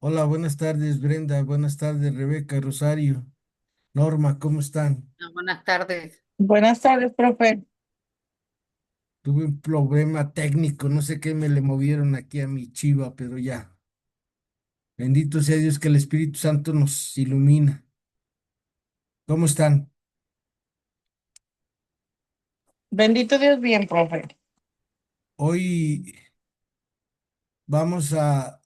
Hola, buenas tardes, Brenda. Buenas tardes, Rebeca, Rosario, Norma, ¿cómo están? Buenas tardes. Buenas tardes, profe. Tuve un problema técnico, no sé qué me le movieron aquí a mi chiva, pero ya. Bendito sea Dios que el Espíritu Santo nos ilumina. ¿Cómo están? Bendito Dios, bien, profe. Hoy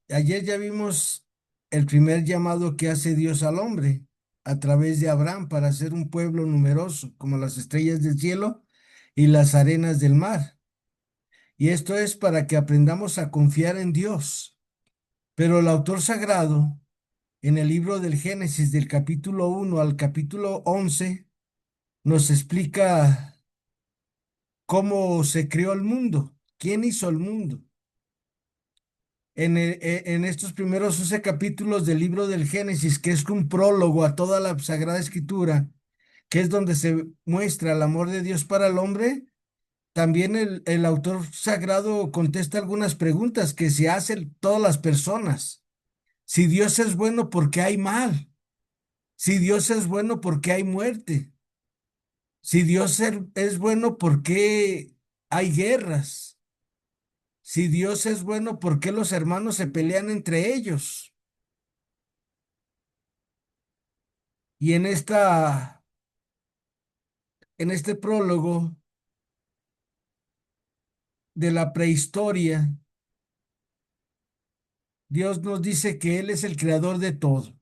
ayer ya vimos el primer llamado que hace Dios al hombre a través de Abraham para ser un pueblo numeroso, como las estrellas del cielo y las arenas del mar. Y esto es para que aprendamos a confiar en Dios. Pero el autor sagrado, en el libro del Génesis, del capítulo 1 al capítulo 11, nos explica cómo se creó el mundo, quién hizo el mundo. En estos primeros 11 capítulos del libro del Génesis, que es un prólogo a toda la Sagrada Escritura, que es donde se muestra el amor de Dios para el hombre, también el autor sagrado contesta algunas preguntas que se hacen todas las personas. Si Dios es bueno, ¿por qué hay mal? Si Dios es bueno, ¿por qué hay muerte? Si es bueno, ¿por qué hay guerras? Si Dios es bueno, ¿por qué los hermanos se pelean entre ellos? Y en este prólogo de la prehistoria, Dios nos dice que Él es el creador de todo.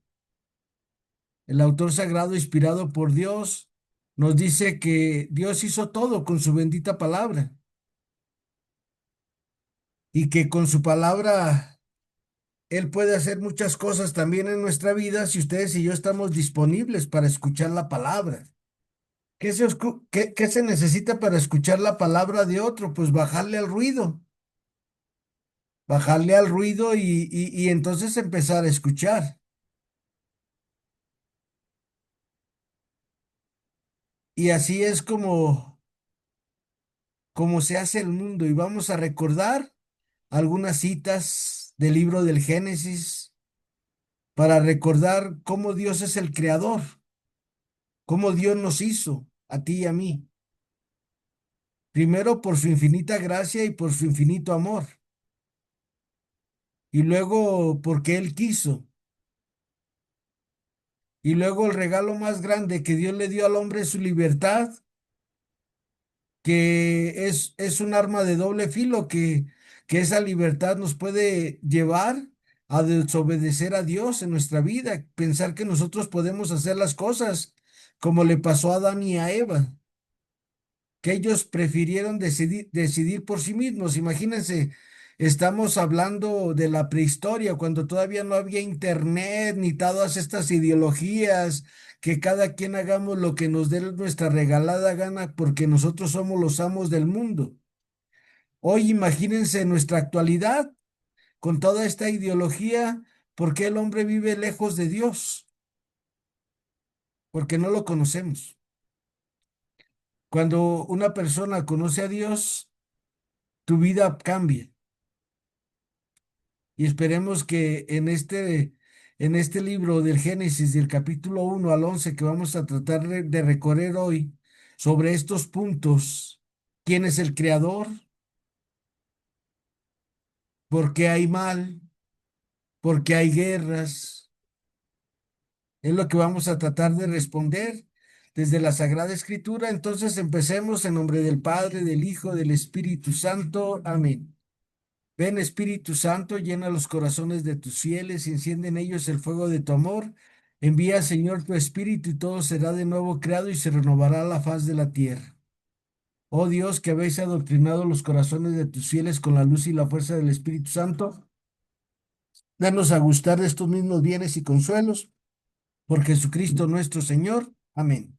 El autor sagrado, inspirado por Dios, nos dice que Dios hizo todo con su bendita palabra y que con su palabra Él puede hacer muchas cosas también en nuestra vida si ustedes y yo estamos disponibles para escuchar la palabra. ¿Qué se necesita para escuchar la palabra de otro? Pues bajarle al ruido y entonces empezar a escuchar. Y así es como se hace el mundo. Y vamos a recordar algunas citas del libro del Génesis para recordar cómo Dios es el creador, cómo Dios nos hizo, a ti y a mí. Primero por su infinita gracia y por su infinito amor. Y luego porque Él quiso. Y luego el regalo más grande que Dios le dio al hombre es su libertad, que es un arma de doble filo, que esa libertad nos puede llevar a desobedecer a Dios en nuestra vida, pensar que nosotros podemos hacer las cosas como le pasó a Adán y a Eva, que ellos prefirieron decidir por sí mismos. Imagínense, estamos hablando de la prehistoria, cuando todavía no había internet ni todas estas ideologías, que cada quien hagamos lo que nos dé nuestra regalada gana porque nosotros somos los amos del mundo. Hoy imagínense nuestra actualidad con toda esta ideología, ¿por qué el hombre vive lejos de Dios? Porque no lo conocemos. Cuando una persona conoce a Dios, tu vida cambia. Y esperemos que en este libro del Génesis, del capítulo 1 al 11 que vamos a tratar de recorrer hoy, sobre estos puntos, quién es el creador, por qué hay mal, por qué hay guerras, es lo que vamos a tratar de responder desde la Sagrada Escritura. Entonces empecemos en nombre del Padre, del Hijo, del Espíritu Santo. Amén. Ven Espíritu Santo, llena los corazones de tus fieles y enciende en ellos el fuego de tu amor. Envía, Señor, tu Espíritu y todo será de nuevo creado y se renovará la faz de la tierra. Oh Dios, que habéis adoctrinado los corazones de tus fieles con la luz y la fuerza del Espíritu Santo, danos a gustar de estos mismos bienes y consuelos por Jesucristo nuestro Señor. Amén.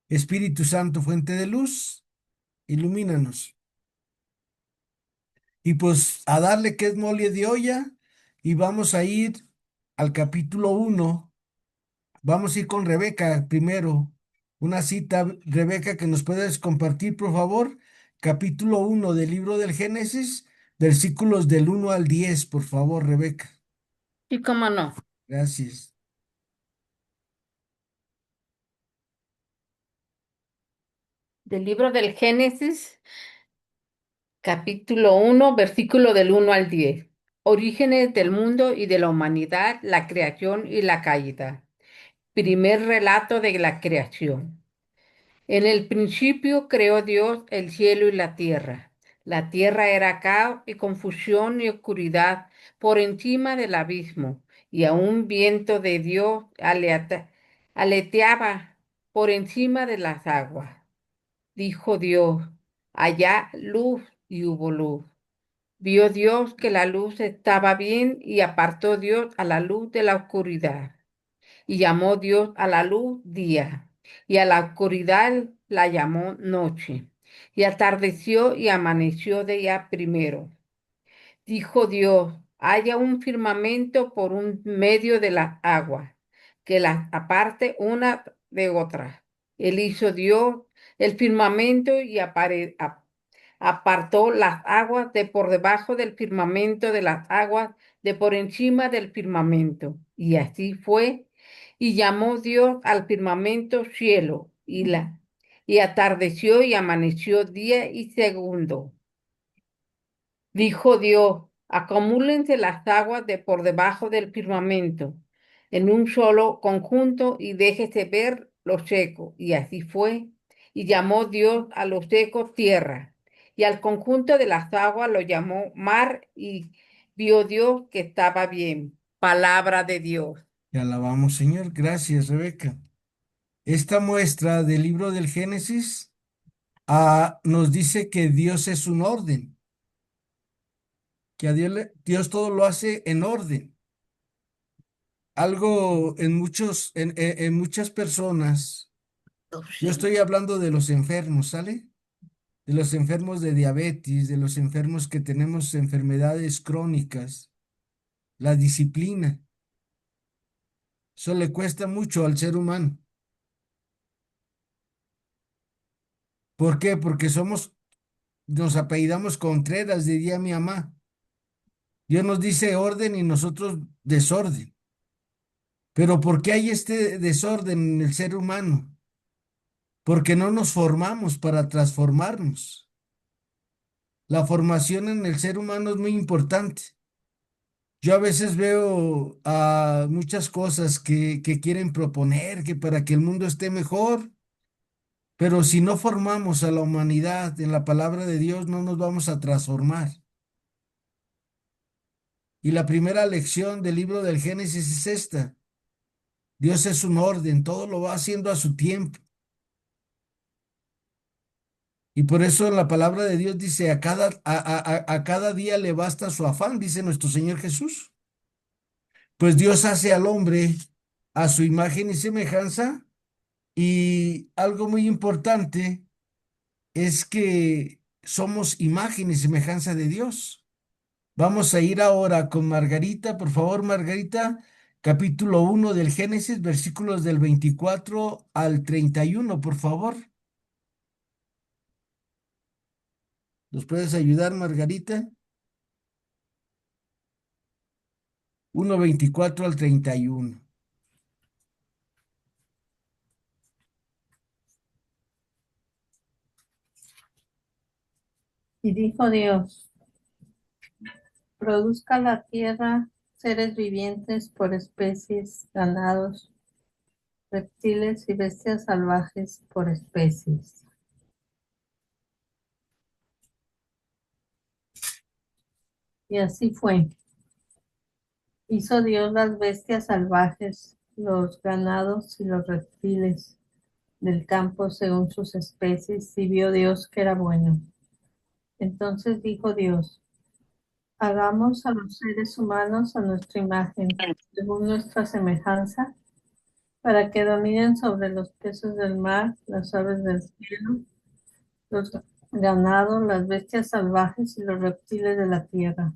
Espíritu Santo, fuente de luz, ilumínanos. Y pues a darle que es mole de olla y vamos a ir al capítulo 1. Vamos a ir con Rebeca primero. Una cita, Rebeca, que nos puedes compartir, por favor. Capítulo 1 del libro del Génesis, versículos del 1 al 10, por favor, Rebeca. Y cómo no. Gracias. Del libro del Génesis, capítulo 1, versículo del 1 al 10. Orígenes del mundo y de la humanidad, la creación y la caída. Primer relato de la creación. En el principio creó Dios el cielo y la tierra. La tierra era caos y confusión y oscuridad por encima del abismo, y a un viento de Dios aleteaba por encima de las aguas. Dijo Dios, allá luz, y hubo luz. Vio Dios que la luz estaba bien y apartó Dios a la luz de la oscuridad. Y llamó Dios a la luz día, y a la oscuridad la llamó noche. Y atardeció y amaneció día primero. Dijo Dios, haya un firmamento por un medio de las aguas, que las aparte una de otra. Él hizo Dios el firmamento y apartó las aguas de por debajo del firmamento de las aguas de por encima del firmamento. Y así fue. Y llamó Dios al firmamento cielo, y atardeció y amaneció día y segundo. Dijo Dios, acumúlense las aguas de por debajo del firmamento en un solo conjunto y déjese ver lo seco. Y así fue. Y llamó Dios a lo seco tierra, y al conjunto de las aguas lo llamó mar, y vio Dios que estaba bien. Palabra de Dios. Te alabamos, Señor. Gracias, Rebeca. Esta muestra del libro del Génesis nos dice que Dios es un orden, que a Dios todo lo hace en orden. Algo en muchas personas, yo estoy hablando de los enfermos, ¿sale? De los enfermos de diabetes, de los enfermos que tenemos enfermedades crónicas, la disciplina. Eso le cuesta mucho al ser humano. ¿Por qué? Porque nos apellidamos Contreras, diría mi mamá. Dios nos dice orden y nosotros desorden. Pero ¿por qué hay este desorden en el ser humano? Porque no nos formamos para transformarnos. La formación en el ser humano es muy importante. Yo a veces veo muchas cosas que quieren proponer, que para que el mundo esté mejor, pero si no formamos a la humanidad en la palabra de Dios, no nos vamos a transformar. Y la primera lección del libro del Génesis es esta. Dios es un orden, todo lo va haciendo a su tiempo. Y por eso la palabra de Dios dice, a cada día le basta su afán, dice nuestro Señor Jesús. Pues Dios hace al hombre a su imagen y semejanza. Y algo muy importante es que somos imagen y semejanza de Dios. Vamos a ir ahora con Margarita, por favor, Margarita, capítulo 1 del Génesis, versículos del 24 al 31, por favor. ¿Nos puedes ayudar, Margarita? 1:24 al 31. Y dijo Dios, produzca la tierra seres vivientes por especies, ganados, reptiles y bestias salvajes por especies. Y así fue. Hizo Dios las bestias salvajes, los ganados y los reptiles del campo según sus especies, y vio Dios que era bueno. Entonces dijo Dios, hagamos a los seres humanos a nuestra imagen, según nuestra semejanza, para que dominen sobre los peces del mar, las aves del cielo, los ganado, las bestias salvajes y los reptiles de la tierra.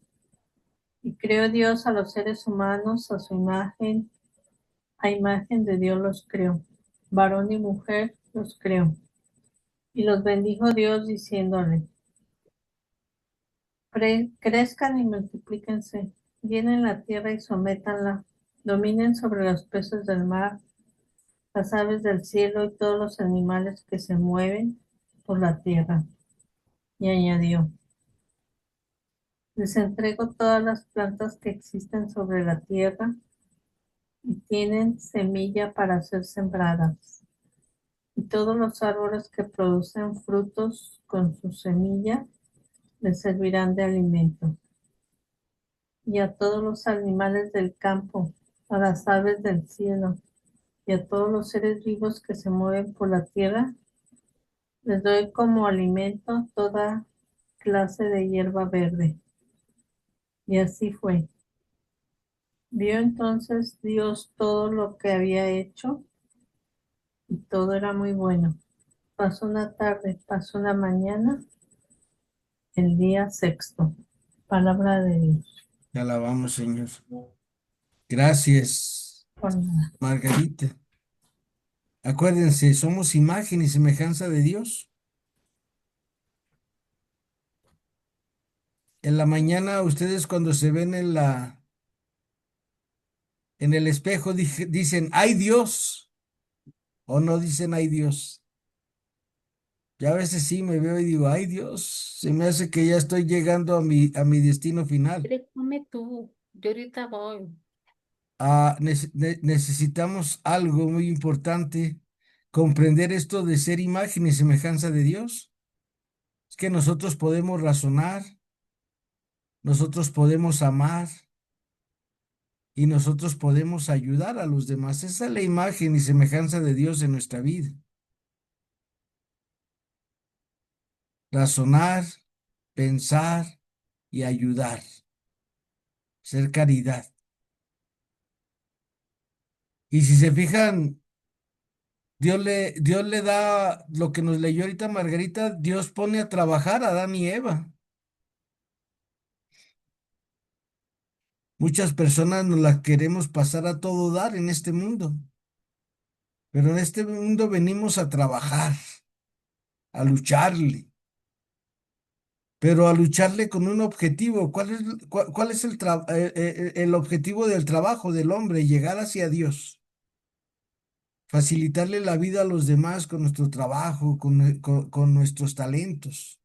Y creó Dios a los seres humanos a su imagen, a imagen de Dios los creó. Varón y mujer los creó. Y los bendijo Dios diciéndole, crezcan y multiplíquense, llenen la tierra y sométanla, dominen sobre los peces del mar, las aves del cielo y todos los animales que se mueven por la tierra. Y añadió, les entrego todas las plantas que existen sobre la tierra y tienen semilla para ser sembradas, y todos los árboles que producen frutos con su semilla les servirán de alimento. Y a todos los animales del campo, a las aves del cielo y a todos los seres vivos que se mueven por la tierra, les doy como alimento toda clase de hierba verde. Y así fue. Vio entonces Dios todo lo que había hecho, y todo era muy bueno. Pasó una tarde, pasó una mañana, el día sexto. Palabra de Dios. Te alabamos, Señor. Gracias, Por nada. Margarita. Acuérdense, somos imagen y semejanza de Dios. En la mañana, ustedes cuando se ven en el espejo, dicen, ¡ay Dios! O no dicen, ¡ay Dios! Ya a veces sí me veo y digo, ¡ay Dios! Se me hace que ya estoy llegando a mi destino final. ¿Quieres come tú? Yo ahorita voy. Necesitamos algo muy importante, comprender esto de ser imagen y semejanza de Dios. Es que nosotros podemos razonar, nosotros podemos amar y nosotros podemos ayudar a los demás. Esa es la imagen y semejanza de Dios en nuestra vida. Razonar, pensar y ayudar. Ser caridad. Y si se fijan, Dios le da lo que nos leyó ahorita Margarita, Dios pone a trabajar a Adán y Eva. Muchas personas nos las queremos pasar a todo dar en este mundo, pero en este mundo venimos a trabajar, a lucharle, pero a lucharle con un objetivo. Cuál es el objetivo del trabajo del hombre? Llegar hacia Dios, facilitarle la vida a los demás con nuestro trabajo, con nuestros talentos.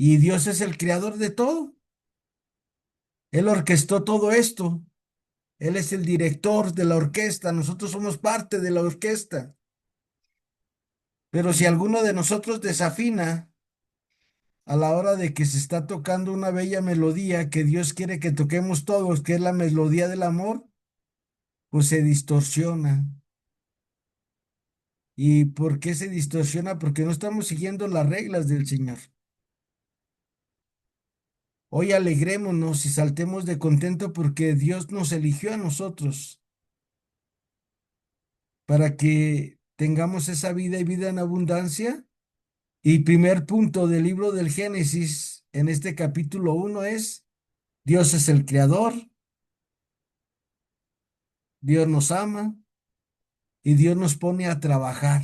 Y Dios es el creador de todo. Él orquestó todo esto. Él es el director de la orquesta. Nosotros somos parte de la orquesta. Pero si alguno de nosotros desafina a la hora de que se está tocando una bella melodía que Dios quiere que toquemos todos, que es la melodía del amor, pues se distorsiona. ¿Y por qué se distorsiona? Porque no estamos siguiendo las reglas del Señor. Hoy alegrémonos y saltemos de contento porque Dios nos eligió a nosotros para que tengamos esa vida y vida en abundancia. Y primer punto del libro del Génesis en este capítulo 1 es, Dios es el creador, Dios nos ama y Dios nos pone a trabajar.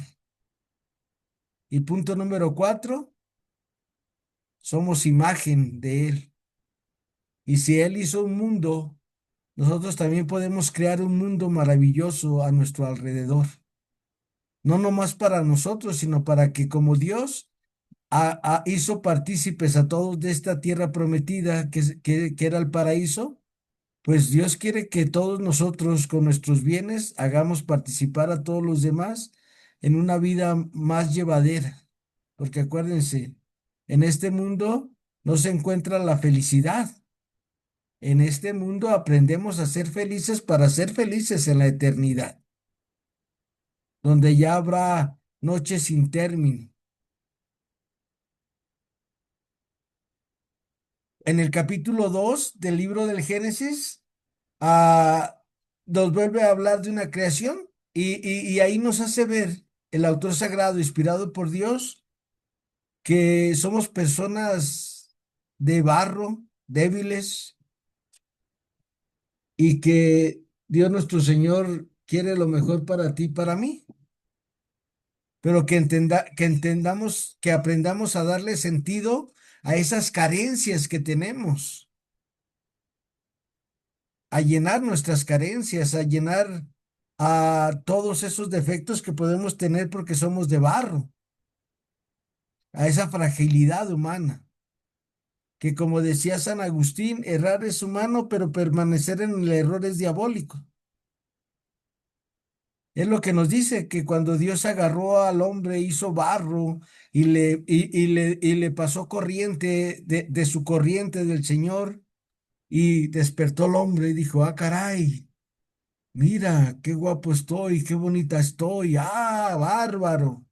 Y punto número 4, somos imagen de Él. Y si Él hizo un mundo, nosotros también podemos crear un mundo maravilloso a nuestro alrededor. No nomás para nosotros, sino para que como Dios hizo partícipes a todos de esta tierra prometida que era el paraíso, pues Dios quiere que todos nosotros con nuestros bienes hagamos participar a todos los demás en una vida más llevadera. Porque acuérdense, en este mundo no se encuentra la felicidad. En este mundo aprendemos a ser felices para ser felices en la eternidad, donde ya habrá noches sin término. En el capítulo 2 del libro del Génesis, ah, nos vuelve a hablar de una creación y ahí nos hace ver el autor sagrado, inspirado por Dios, que somos personas de barro, débiles, y que Dios nuestro Señor quiere lo mejor para ti y para mí, pero que entendamos, que aprendamos a darle sentido a esas carencias que tenemos, a llenar nuestras carencias, a llenar a todos esos defectos que podemos tener porque somos de barro, a esa fragilidad humana, que como decía San Agustín, errar es humano, pero permanecer en el error es diabólico. Es lo que nos dice que cuando Dios agarró al hombre, hizo barro y le pasó corriente de su corriente del Señor y despertó el hombre y dijo, ah, caray, mira, qué guapo estoy, qué bonita estoy, ah, bárbaro.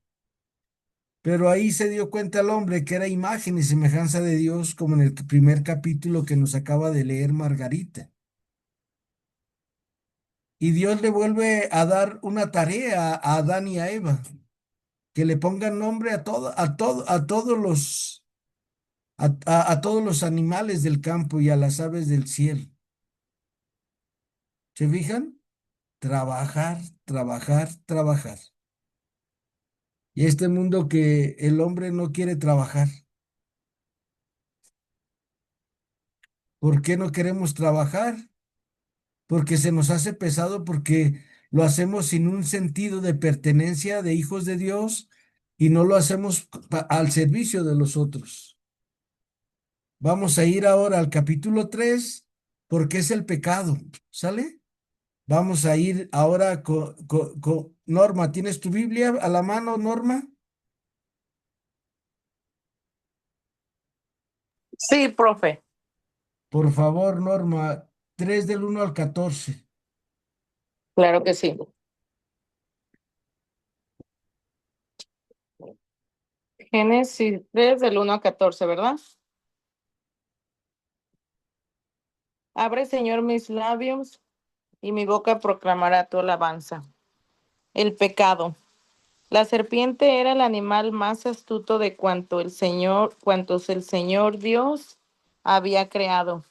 Pero ahí se dio cuenta el hombre que era imagen y semejanza de Dios, como en el primer capítulo que nos acaba de leer Margarita. Y Dios le vuelve a dar una tarea a Adán y a Eva, que le pongan nombre a todos los animales del campo y a las aves del cielo. ¿Se fijan? Trabajar, trabajar, trabajar. Y este mundo que el hombre no quiere trabajar. ¿Por qué no queremos trabajar? Porque se nos hace pesado, porque lo hacemos sin un sentido de pertenencia de hijos de Dios y no lo hacemos al servicio de los otros. Vamos a ir ahora al capítulo 3 porque es el pecado. ¿Sale? Vamos a ir ahora con Norma. ¿Tienes tu Biblia a la mano, Norma? Sí, profe, Por favor, Norma, 3 del 1 al 14. claro que sí. Génesis 3 del 1 al 14, ¿verdad? Abre, Señor, mis labios y mi boca proclamará tu alabanza. El pecado. La serpiente era el animal más astuto de cuantos el Señor Dios había creado,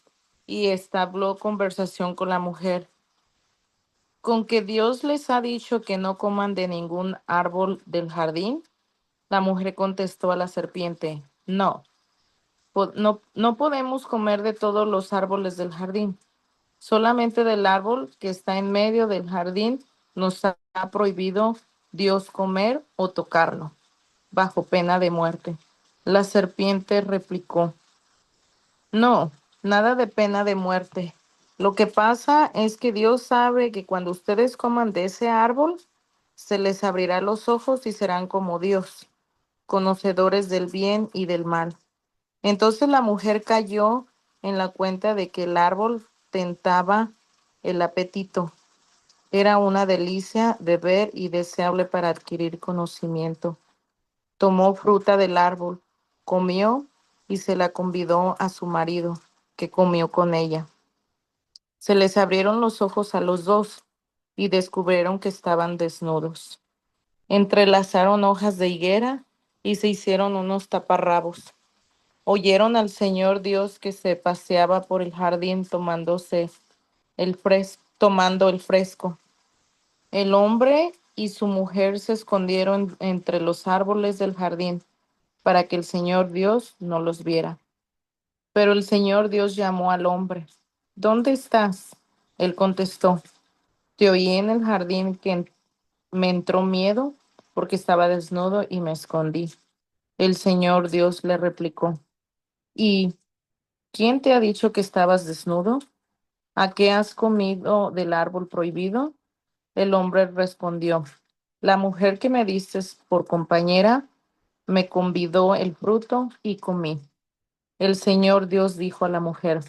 y establó conversación con la mujer. ¿Con que Dios les ha dicho que no coman de ningún árbol del jardín? La mujer contestó a la serpiente, no podemos comer de todos los árboles del jardín. Solamente del árbol que está en medio del jardín nos ha prohibido Dios comer o tocarlo, bajo pena de muerte. La serpiente replicó, no, nada de pena de muerte. Lo que pasa es que Dios sabe que cuando ustedes coman de ese árbol, se les abrirá los ojos y serán como Dios, conocedores del bien y del mal. Entonces la mujer cayó en la cuenta de que el árbol tentaba el apetito. Era una delicia de ver y deseable para adquirir conocimiento. Tomó fruta del árbol, comió y se la convidó a su marido, que comió con ella. Se les abrieron los ojos a los dos y descubrieron que estaban desnudos. Entrelazaron hojas de higuera y se hicieron unos taparrabos. Oyeron al Señor Dios que se paseaba por el jardín tomando el fresco. El hombre y su mujer se escondieron entre los árboles del jardín para que el Señor Dios no los viera. Pero el Señor Dios llamó al hombre. ¿Dónde estás? Él contestó, te oí en el jardín que me entró miedo porque estaba desnudo y me escondí. El Señor Dios le replicó, ¿y quién te ha dicho que estabas desnudo? ¿A qué has comido del árbol prohibido? El hombre respondió, la mujer que me diste por compañera me convidó el fruto y comí. El Señor Dios dijo a la mujer,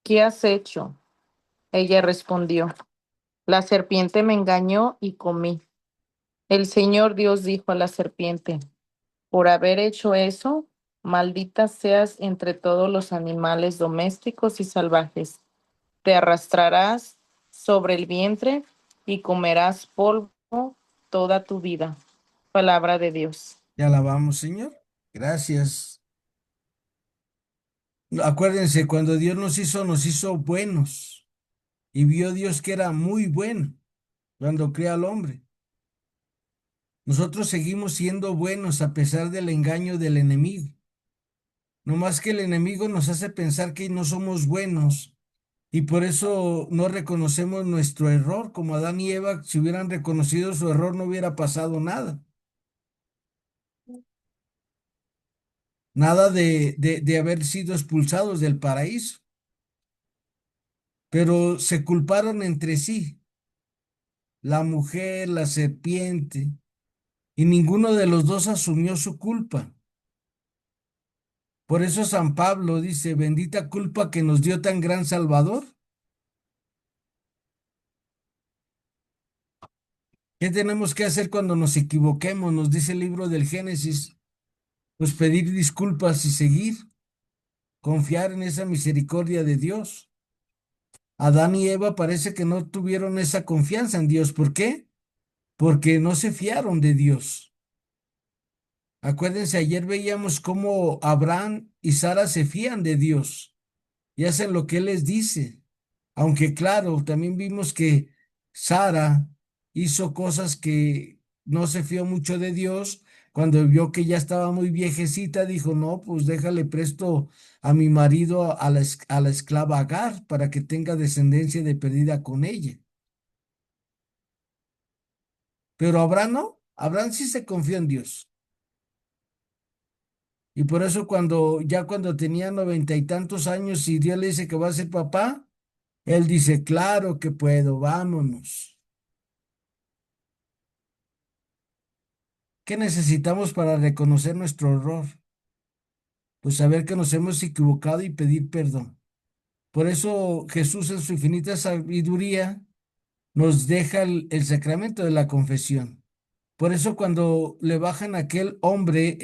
¿qué has hecho? Ella respondió, la serpiente me engañó y comí. El Señor Dios dijo a la serpiente, por haber hecho eso, maldita seas entre todos los animales domésticos y salvajes. Te arrastrarás sobre el vientre y comerás polvo toda tu vida. Palabra de Dios. Te alabamos, Señor. Gracias. Acuérdense, cuando Dios nos hizo buenos. Y vio Dios que era muy bueno cuando crea al hombre. Nosotros seguimos siendo buenos a pesar del engaño del enemigo. No más que el enemigo nos hace pensar que no somos buenos y por eso no reconocemos nuestro error. Como Adán y Eva, si hubieran reconocido su error, no hubiera pasado nada. Nada de haber sido expulsados del paraíso. Pero se culparon entre sí, la mujer, la serpiente, y ninguno de los dos asumió su culpa. Por eso San Pablo dice, bendita culpa que nos dio tan gran Salvador. ¿Qué tenemos que hacer cuando nos equivoquemos? Nos dice el libro del Génesis. Pues pedir disculpas y seguir, confiar en esa misericordia de Dios. Adán y Eva parece que no tuvieron esa confianza en Dios. ¿Por qué? Porque no se fiaron de Dios. Acuérdense, ayer veíamos cómo Abraham y Sara se fían de Dios y hacen lo que Él les dice. Aunque claro, también vimos que Sara hizo cosas que no se fió mucho de Dios. Cuando vio que ya estaba muy viejecita, dijo, no, pues déjale presto a mi marido a la esclava Agar para que tenga descendencia de perdida con ella. Pero Abraham no, Abraham sí se confió en Dios. Y por eso cuando tenía 90 y tantos años y Dios le dice que va a ser papá, él dice, claro que puedo, vámonos. ¿Qué necesitamos para reconocer nuestro error? Pues saber que nos hemos equivocado y pedir perdón. Por eso Jesús en su infinita sabiduría nos deja el sacramento de la confesión. Por eso cuando le bajan a aquel hombre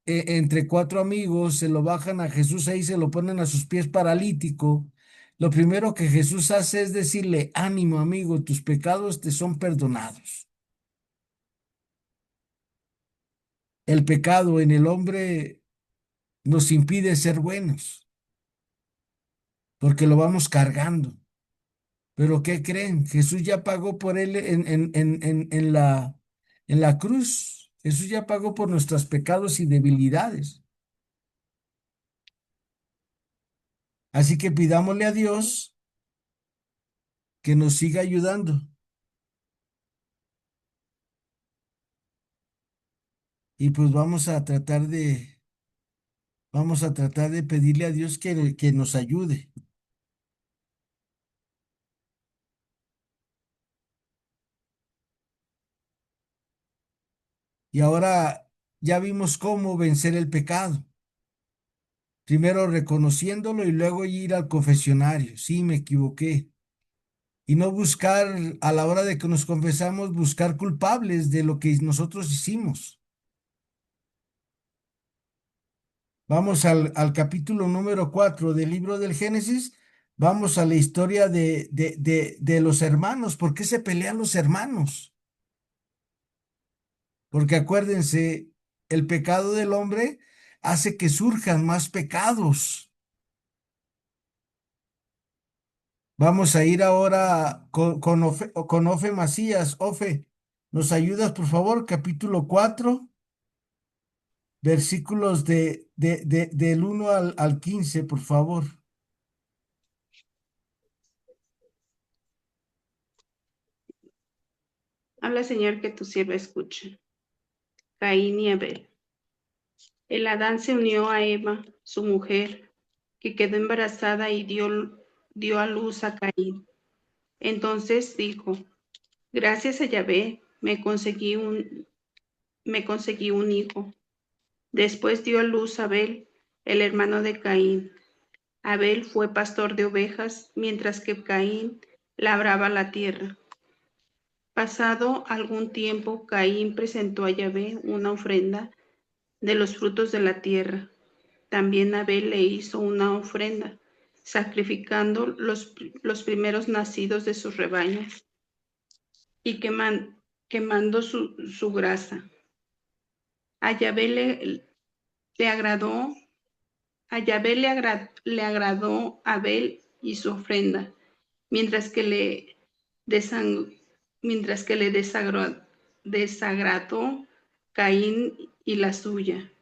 entre cuatro amigos, se lo bajan a Jesús ahí, se lo ponen a sus pies paralítico. Lo primero que Jesús hace es decirle, ánimo amigo, tus pecados te son perdonados. El pecado en el hombre nos impide ser buenos, porque lo vamos cargando. Pero ¿qué creen? Jesús ya pagó por él en la cruz. Jesús ya pagó por nuestros pecados y debilidades. Así que pidámosle a Dios que nos siga ayudando. Y pues vamos a tratar de pedirle a Dios que nos ayude. Y ahora ya vimos cómo vencer el pecado. Primero reconociéndolo y luego ir al confesionario. Sí, me equivoqué. Y no buscar, a la hora de que nos confesamos, buscar culpables de lo que nosotros hicimos. Vamos al capítulo número 4 del libro del Génesis. Vamos a la historia de los hermanos. ¿Por qué se pelean los hermanos? Porque acuérdense, el pecado del hombre hace que surjan más pecados. Vamos a ir ahora con Ofe Macías. Ofe, ¿nos ayudas, por favor? Capítulo 4, versículos del 1 al 15, por favor. Habla, Señor, que tu sierva escuche. Caín y Abel. El Adán se unió a Eva, su mujer, que quedó embarazada y dio a luz a Caín. Entonces dijo, gracias a Yahvé me conseguí un hijo. Después dio a luz a Abel, el hermano de Caín. Abel fue pastor de ovejas, mientras que Caín labraba la tierra. Pasado algún tiempo, Caín presentó a Yahvé una ofrenda de los frutos de la tierra. También Abel le hizo una ofrenda, sacrificando los primeros nacidos de sus rebaños y quemando su grasa. A Yahvé le agradó, a Yahvé le agradó Abel y su ofrenda, mientras que le, desan- mientras que le desagradó Caín y la suya.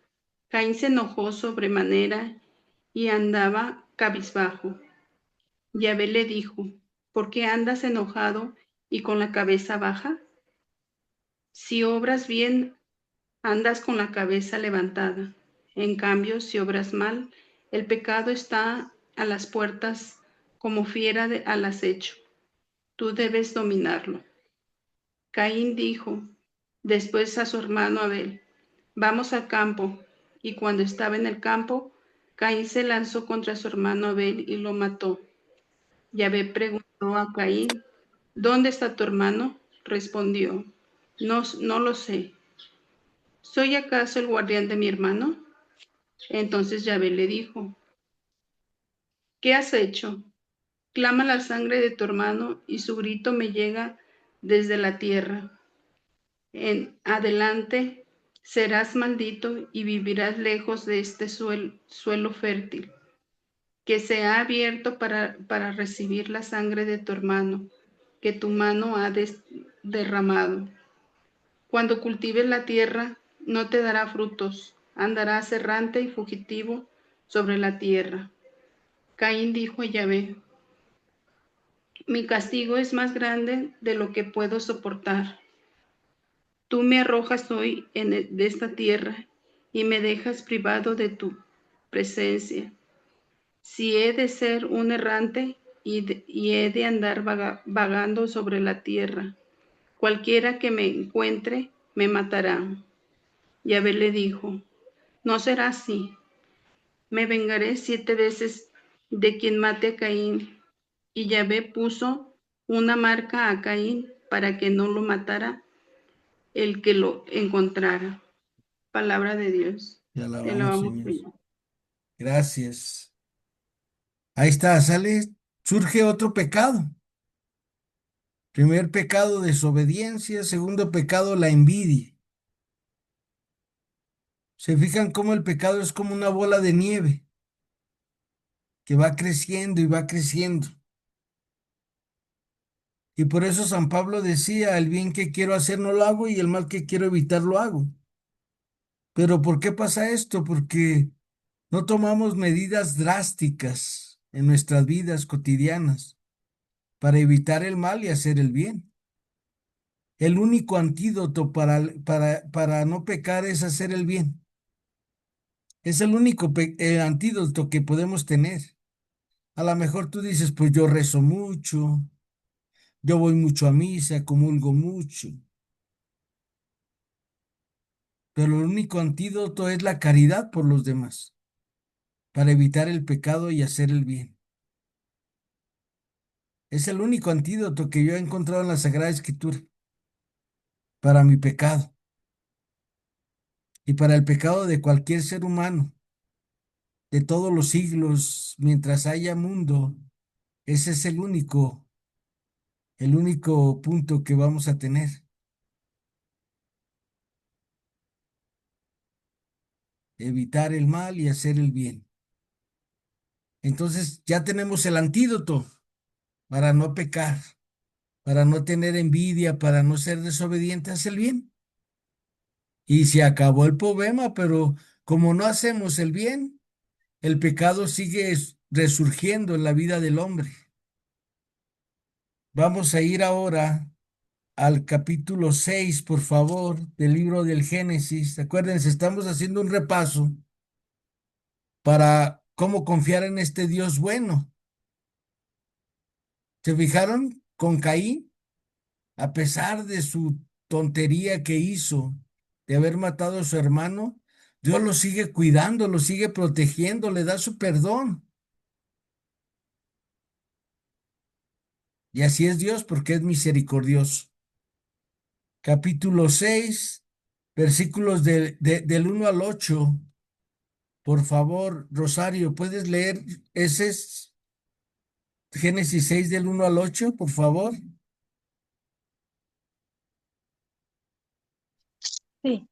Caín se enojó sobremanera y andaba cabizbajo. Yahvé le dijo: ¿por qué andas enojado y con la cabeza baja? Si obras bien, andas con la cabeza levantada. En cambio, si obras mal, el pecado está a las puertas como fiera al acecho. Tú debes dominarlo. Caín dijo después a su hermano Abel: vamos al campo. Y cuando estaba en el campo, Caín se lanzó contra su hermano Abel y lo mató. Yahvé preguntó a Caín: ¿dónde está tu hermano? Respondió: no lo sé. ¿Soy acaso el guardián de mi hermano? Entonces Yahvé le dijo: ¿qué has hecho? Clama la sangre de tu hermano y su grito me llega desde la tierra. En adelante serás maldito y vivirás lejos de este suelo fértil, que se ha abierto para recibir la sangre de tu hermano, que tu mano ha derramado. Cuando cultives la tierra, no te dará frutos, andarás errante y fugitivo sobre la tierra. Caín dijo a Yahvé: mi castigo es más grande de lo que puedo soportar. Tú me arrojas hoy de esta tierra y me dejas privado de tu presencia. Si he de ser un errante y he de andar vagando sobre la tierra, cualquiera que me encuentre me matará. Yahvé le dijo: no será así. Me vengaré 7 veces de quien mate a Caín. Y Yahvé puso una marca a Caín para que no lo matara el que lo encontrara. Palabra de Dios. Te Te alabamos, alabamos, Señor. Señor. Gracias. Ahí está, surge otro pecado. Primer pecado, desobediencia. Segundo pecado, la envidia. Se fijan cómo el pecado es como una bola de nieve que va creciendo y va creciendo. Y por eso San Pablo decía: el bien que quiero hacer no lo hago y el mal que quiero evitar lo hago. Pero ¿por qué pasa esto? Porque no tomamos medidas drásticas en nuestras vidas cotidianas para evitar el mal y hacer el bien. El único antídoto para no pecar es hacer el bien. Es el único antídoto que podemos tener. A lo mejor tú dices: pues yo rezo mucho, yo voy mucho a misa, comulgo mucho, pero el único antídoto es la caridad por los demás, para evitar el pecado y hacer el bien. Es el único antídoto que yo he encontrado en la Sagrada Escritura para mi pecado y para el pecado de cualquier ser humano, de todos los siglos, mientras haya mundo. Ese es el único punto que vamos a tener: evitar el mal y hacer el bien. Entonces ya tenemos el antídoto para no pecar, para no tener envidia, para no ser desobediente, haz el bien. Y se acabó el problema, pero como no hacemos el bien, el pecado sigue resurgiendo en la vida del hombre. Vamos a ir ahora al capítulo 6, por favor, del libro del Génesis. Acuérdense, estamos haciendo un repaso para cómo confiar en este Dios bueno. ¿Se fijaron con Caín? A pesar de su tontería que hizo de haber matado a su hermano, Dios lo sigue cuidando, lo sigue protegiendo, le da su perdón. Y así es Dios, porque es misericordioso. Capítulo 6, versículos del 1 al 8. Por favor, Rosario, ¿puedes leer ese es Génesis 6 del 1 al 8, por favor? Sí.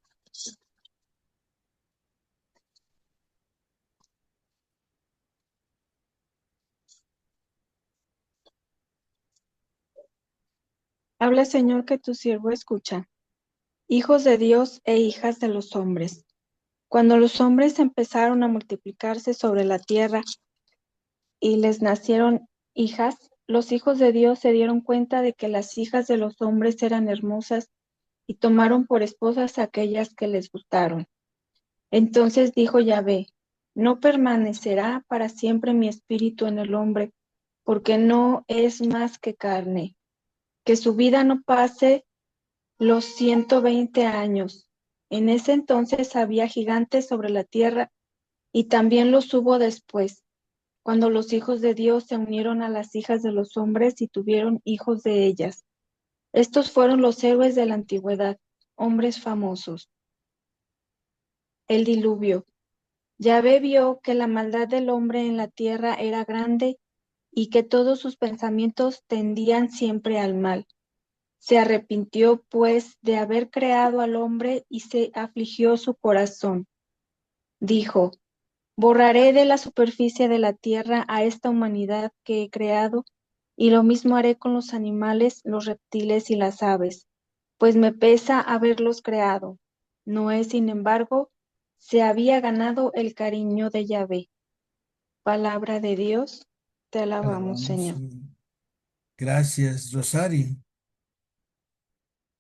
Habla, Señor, que tu siervo escucha. Hijos de Dios e hijas de los hombres. Cuando los hombres empezaron a multiplicarse sobre la tierra y les nacieron hijas, los hijos de Dios se dieron cuenta de que las hijas de los hombres eran hermosas y tomaron por esposas aquellas que les gustaron. Entonces dijo Yahvé, no permanecerá para siempre mi espíritu en el hombre, porque no es más que carne, que su vida no pase los 120 años. En ese entonces había gigantes sobre la tierra, y también los hubo después, cuando los hijos de Dios se unieron a las hijas de los hombres y tuvieron hijos de ellas. Estos fueron los héroes de la antigüedad, hombres famosos. El diluvio. Yahvé vio que la maldad del hombre en la tierra era grande y que todos sus pensamientos tendían siempre al mal. Se arrepintió, pues, de haber creado al hombre y se afligió su corazón. Dijo, borraré de la superficie de la tierra a esta humanidad que he creado, y lo mismo haré con los animales, los reptiles y las aves, pues me pesa haberlos creado. Noé, sin embargo, se había ganado el cariño de Yahvé. Palabra de Dios, te alabamos, Alabamos, Señor. Señor. Gracias, Rosario.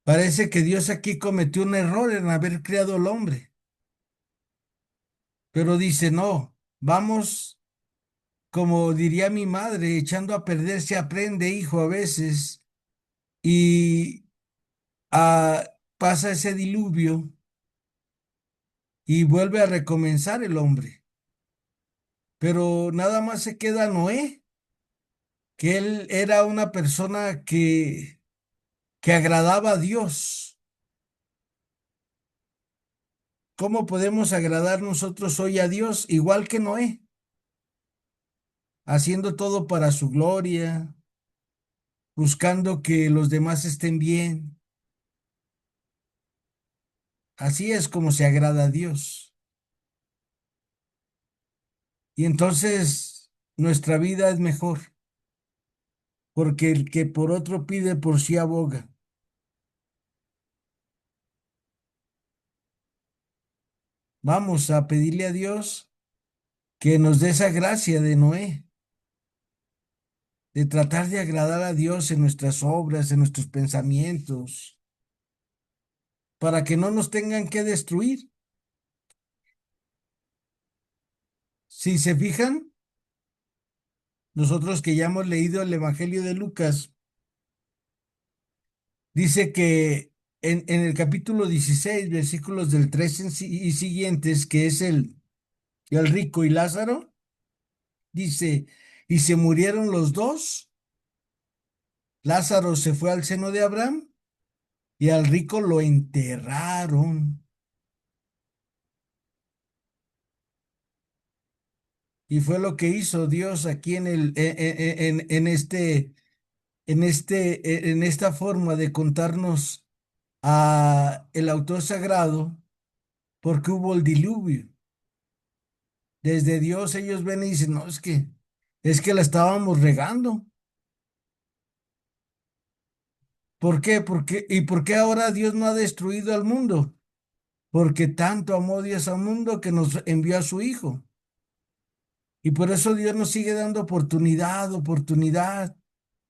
Parece que Dios aquí cometió un error en haber creado al hombre, pero dice, no, vamos, como diría mi madre, echando a perder se aprende, hijo, a veces, y pasa ese diluvio y vuelve a recomenzar el hombre, pero nada más se queda Noé, que él era una persona que agradaba a Dios. ¿Cómo podemos agradar nosotros hoy a Dios igual que Noé? Haciendo todo para su gloria, buscando que los demás estén bien. Así es como se agrada a Dios. Y entonces nuestra vida es mejor, porque el que por otro pide, por sí aboga. Vamos a pedirle a Dios que nos dé esa gracia de Noé, de tratar de agradar a Dios en nuestras obras, en nuestros pensamientos, para que no nos tengan que destruir. Si se fijan, nosotros que ya hemos leído el Evangelio de Lucas, dice que en el capítulo 16 versículos del 3 y siguientes, que es el rico y Lázaro, dice, y se murieron los dos, Lázaro se fue al seno de Abraham y al rico lo enterraron. Y fue lo que hizo Dios aquí en esta forma de contarnos a el autor sagrado, porque hubo el diluvio. Desde Dios ellos ven y dicen, no, es que la estábamos regando. ¿Por qué? ¿Por qué ahora Dios no ha destruido al mundo? Porque tanto amó Dios al mundo que nos envió a su Hijo. Y por eso Dios nos sigue dando oportunidad, oportunidad.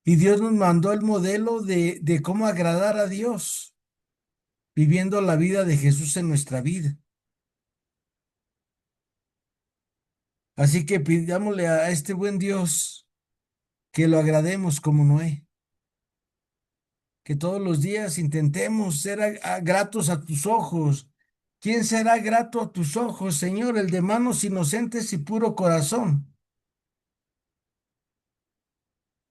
Y Dios nos mandó el modelo de cómo agradar a Dios, viviendo la vida de Jesús en nuestra vida. Así que pidámosle a este buen Dios que lo agrademos como Noé, que todos los días intentemos ser gratos a tus ojos. ¿Quién será grato a tus ojos, Señor? El de manos inocentes y puro corazón.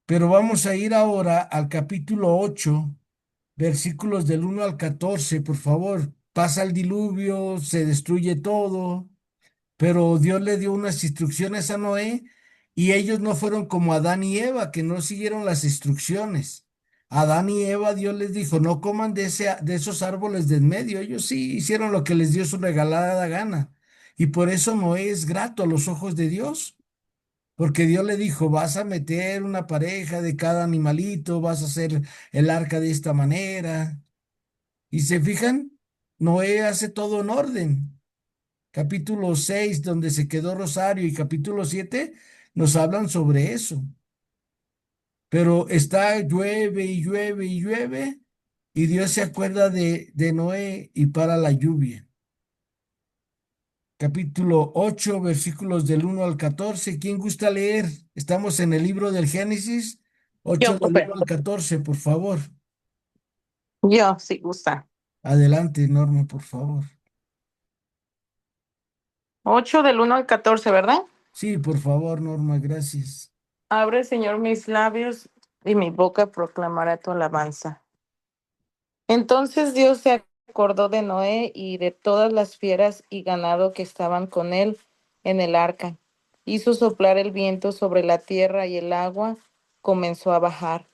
Pero vamos a ir ahora al capítulo 8, versículos del 1 al 14, por favor. Pasa el diluvio, se destruye todo, pero Dios le dio unas instrucciones a Noé y ellos no fueron como Adán y Eva, que no siguieron las instrucciones. Adán y Eva, Dios les dijo, no coman de esos árboles de en medio. Ellos sí hicieron lo que les dio su regalada gana. Y por eso Noé es grato a los ojos de Dios, porque Dios le dijo, vas a meter una pareja de cada animalito, vas a hacer el arca de esta manera. Y se fijan, Noé hace todo en orden. Capítulo 6 donde se quedó Rosario, y capítulo 7 nos hablan sobre eso. Pero está llueve y llueve y llueve, y Dios se acuerda de Noé y para la lluvia. Capítulo 8 versículos del 1 al 14. ¿Quién gusta leer? Estamos en el libro del Génesis, 8 Yo, del profe. 1 al 14, por favor. Yo, si gusta. Adelante, Norma, por favor. 8 del 1 al 14, ¿verdad? Sí, por favor, Norma, gracias. Abre, Señor, mis labios y mi boca proclamará tu alabanza. Entonces Dios se acordó de Noé y de todas las fieras y ganado que estaban con él en el arca. Hizo soplar el viento sobre la tierra y el agua comenzó a bajar.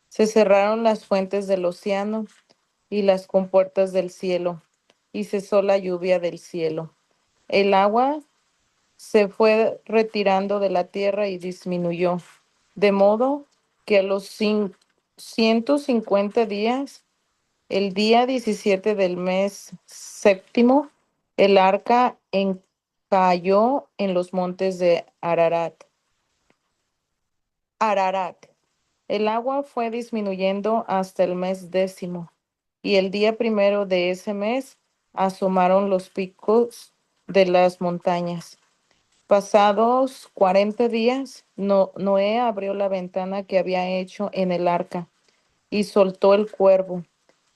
Se cerraron las fuentes del océano y las compuertas del cielo, y cesó la lluvia del cielo. El agua se fue retirando de la tierra y disminuyó, de modo que a los 150 días, el día 17 del mes séptimo, el arca encalló en los montes de Ararat. Ararat. El agua fue disminuyendo hasta el mes décimo, y el día primero de ese mes asomaron los picos de las montañas. Pasados 40 días, Noé abrió la ventana que había hecho en el arca y soltó el cuervo,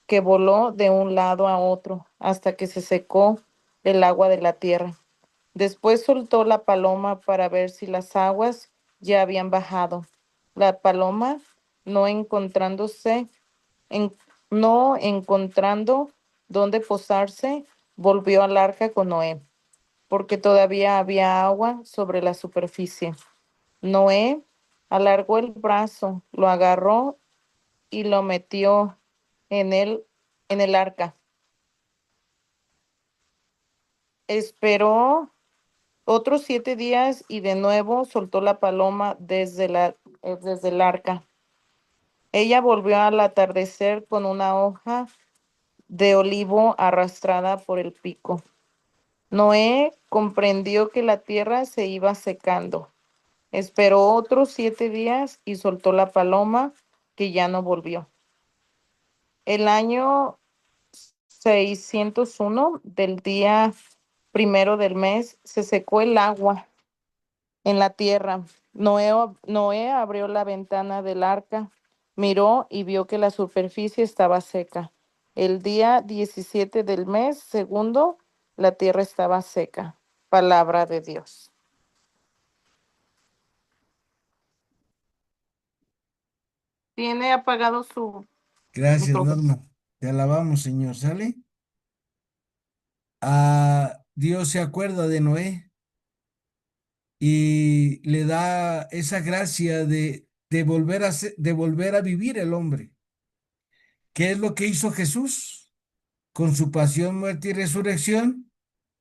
que voló de un lado a otro hasta que se secó el agua de la tierra. Después soltó la paloma para ver si las aguas ya habían bajado. La paloma, no encontrándose, en- no encontrando dónde posarse, volvió al arca con Noé, porque todavía había agua sobre la superficie. Noé alargó el brazo, lo agarró y lo metió en en el arca. Esperó otros 7 días y de nuevo soltó la paloma desde el arca. Ella volvió al atardecer con una hoja de olivo arrastrada por el pico. Noé comprendió que la tierra se iba secando. Esperó otros 7 días y soltó la paloma, que ya no volvió. El año 601 del día primero del mes se secó el agua en la tierra. Noé abrió la ventana del arca, miró y vio que la superficie estaba seca. El día 17 del mes segundo, la tierra estaba seca. Palabra de Dios. Tiene apagado su Gracias, micrófono. Norma. Te alabamos, Señor. ¿Sale? Dios se acuerda de Noé y le da esa gracia de volver de volver a vivir el hombre. ¿Qué es lo que hizo Jesús? Con su pasión, muerte y resurrección,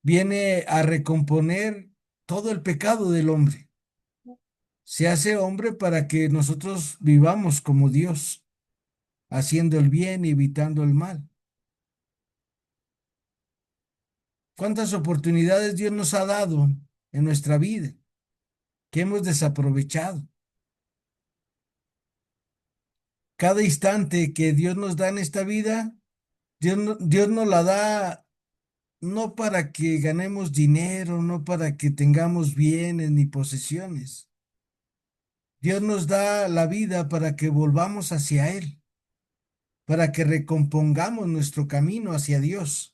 viene a recomponer todo el pecado del hombre. Se hace hombre para que nosotros vivamos como Dios, haciendo el bien y evitando el mal. ¿Cuántas oportunidades Dios nos ha dado en nuestra vida que hemos desaprovechado? Cada instante que Dios nos da en esta vida, Dios nos la da no para que ganemos dinero, no para que tengamos bienes ni posesiones. Dios nos da la vida para que volvamos hacia Él, para que recompongamos nuestro camino hacia Dios,